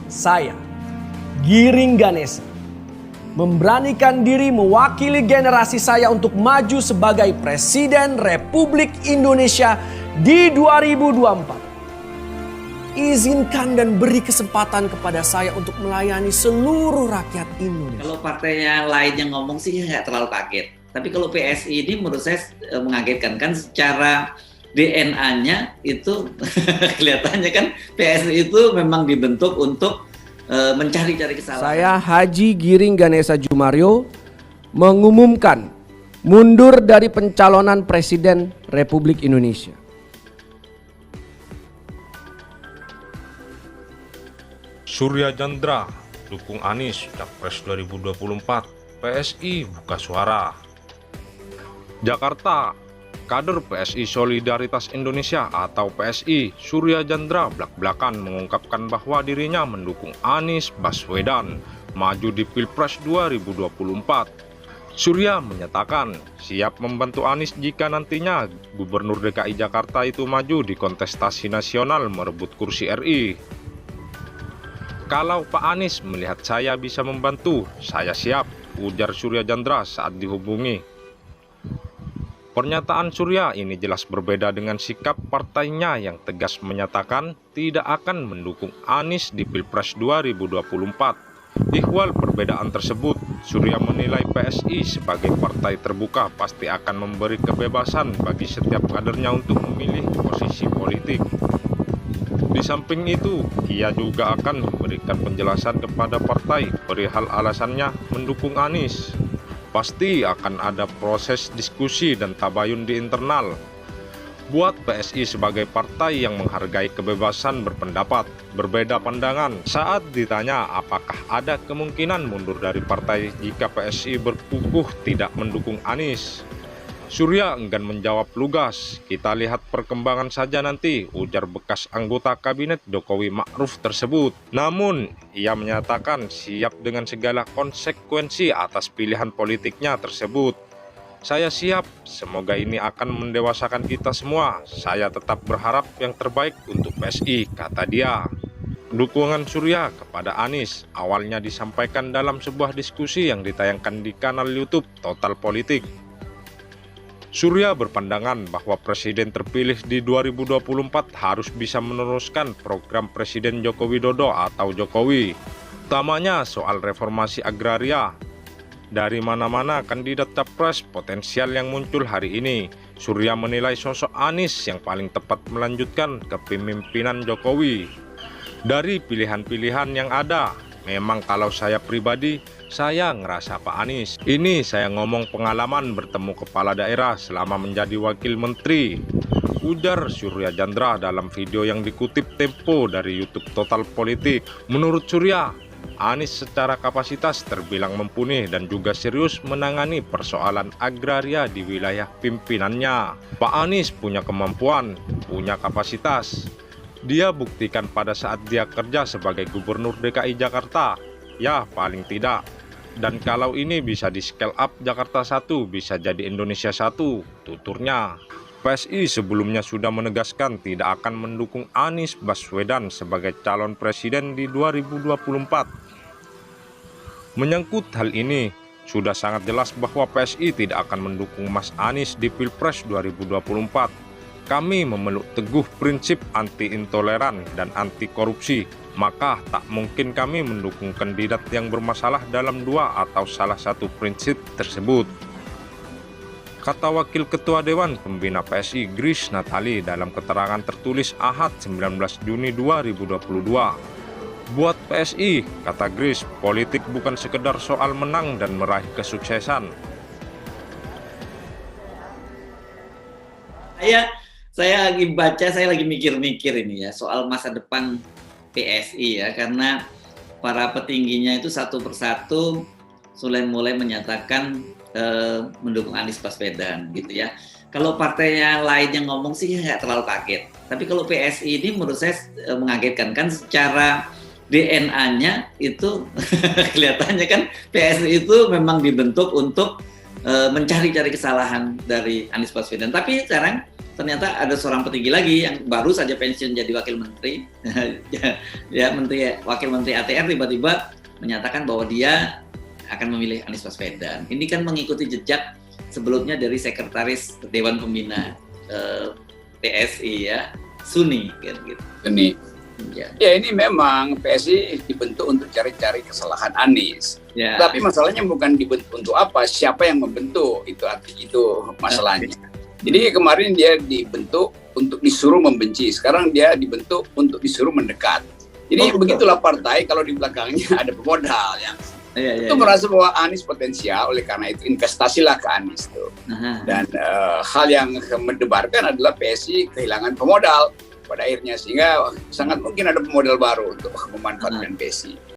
Saya, Giring Ganesa, memberanikan diri mewakili generasi saya untuk maju sebagai Presiden Republik Indonesia di 2024. Izinkan dan beri kesempatan kepada saya untuk melayani seluruh rakyat Indonesia. Kalau partainya lain yang ngomong sih nggak terlalu kaget. Tapi kalau PSI ini menurut saya mengagetkan, kan secara DNA-nya itu kelihatannya kan PSI itu memang dibentuk untuk mencari-cari kesalahan. Saya Haji Giring Ganesa Djumario mengumumkan mundur dari pencalonan Presiden Republik Indonesia. Surya Chandra dukung Anies Capres 2024, PSI buka suara. Jakarta, kader PSI Solidaritas Indonesia atau PSI Surya Chandra blak-blakan mengungkapkan bahwa dirinya mendukung Anies Baswedan maju di Pilpres 2024. Surya menyatakan siap membantu Anies jika nantinya Gubernur DKI Jakarta itu maju di kontestasi nasional merebut kursi RI. Kalau Pak Anies melihat saya bisa membantu, saya siap, ujar Surya Chandra saat dihubungi. Pernyataan Surya ini jelas berbeda dengan sikap partainya yang tegas menyatakan tidak akan mendukung Anies di Pilpres 2024. Ihwal perbedaan tersebut, Surya menilai PSI sebagai partai terbuka pasti akan memberi kebebasan bagi setiap kadernya untuk memilih posisi politik. Di samping itu, ia juga akan memberikan penjelasan kepada partai perihal alasannya mendukung Anies. Pasti akan ada proses diskusi dan tabayun di internal. Buat PSI sebagai partai yang menghargai kebebasan berpendapat, berbeda pandangan. Saat ditanya apakah ada kemungkinan mundur dari partai jika PSI berkukuh tidak mendukung Anies, Surya enggan menjawab lugas. Kita lihat perkembangan saja nanti, ujar bekas anggota kabinet Jokowi Ma'ruf tersebut. Namun, ia menyatakan siap dengan segala konsekuensi atas pilihan politiknya tersebut. Saya siap, semoga ini akan mendewasakan kita semua. Saya tetap berharap yang terbaik untuk PSI, kata dia. Dukungan Surya kepada Anies awalnya disampaikan dalam sebuah diskusi yang ditayangkan di kanal YouTube Total Politik. Surya berpandangan bahwa presiden terpilih di 2024 harus bisa meneruskan program Presiden Joko Widodo atau Jokowi, utamanya soal reformasi agraria. Dari mana-mana kandidat capres potensial yang muncul hari ini, Surya menilai sosok Anies yang paling tepat melanjutkan kepemimpinan Jokowi. Dari pilihan-pilihan yang ada, memang kalau saya pribadi, saya ngerasa Pak Anies. Ini saya ngomong pengalaman bertemu kepala daerah selama menjadi wakil menteri, ujar Surya Chandra dalam video yang dikutip Tempo dari YouTube Total Politik. Menurut Surya, Anies secara kapasitas terbilang mumpuni dan juga serius menangani persoalan agraria di wilayah pimpinannya. Pak Anies punya kemampuan, punya kapasitas. Dia buktikan pada saat dia kerja sebagai Gubernur DKI Jakarta. Ya, paling tidak. Dan kalau ini bisa di scale up Jakarta 1, bisa jadi Indonesia 1, tuturnya. PSI sebelumnya sudah menegaskan tidak akan mendukung Anies Baswedan sebagai calon presiden di 2024. Menyangkut hal ini, sudah sangat jelas bahwa PSI tidak akan mendukung Mas Anies di Pilpres 2024. Kami memeluk teguh prinsip anti-intoleran dan anti-korupsi, maka tak mungkin kami mendukung kandidat yang bermasalah dalam dua atau salah satu prinsip tersebut, kata Wakil Ketua Dewan Pembina PSI Grace Natali dalam keterangan tertulis Ahad 19 Juni 2022. Buat PSI, kata Grace, politik bukan sekedar soal menang dan meraih kesuksesan. Saya lagi baca, saya lagi mikir-mikir ini ya soal masa depan PSI ya, karena para petingginya itu satu persatu mulai menyatakan mendukung Anies Baswedan gitu ya. Kalau partainya lain yang ngomong sih nggak terlalu kaget. Tapi kalau PSI ini menurut saya mengagetkan, kan secara DNA-nya itu kelihatannya kan PSI itu memang dibentuk untuk mencari-cari kesalahan dari Anies Baswedan. Tapi sekarang ternyata ada seorang petinggi lagi yang baru saja pensiun jadi wakil menteri, ya wakil menteri ATR tiba-tiba menyatakan bahwa dia akan memilih Anies Baswedan. Ini kan mengikuti jejak sebelumnya dari sekretaris Dewan Pembina PSI ya, Suni kan gitu. Ini. Ya. Ya ini memang PSI dibentuk untuk cari-cari kesalahan Anies. Ya. Tapi masalahnya bukan dibentuk untuk apa, siapa yang membentuk, itu masalahnya. Jadi kemarin dia dibentuk untuk disuruh membenci, sekarang dia dibentuk untuk disuruh mendekat. Jadi begitulah partai kalau di belakangnya ada pemodal yang itu merasa bahwa Anies potensial, oleh karena itu investasilah ke Anies tuh. Dan hal yang mendebarkan adalah PSI kehilangan pemodal pada akhirnya, sehingga sangat mungkin ada pemodal baru untuk memanfaatkan PSI.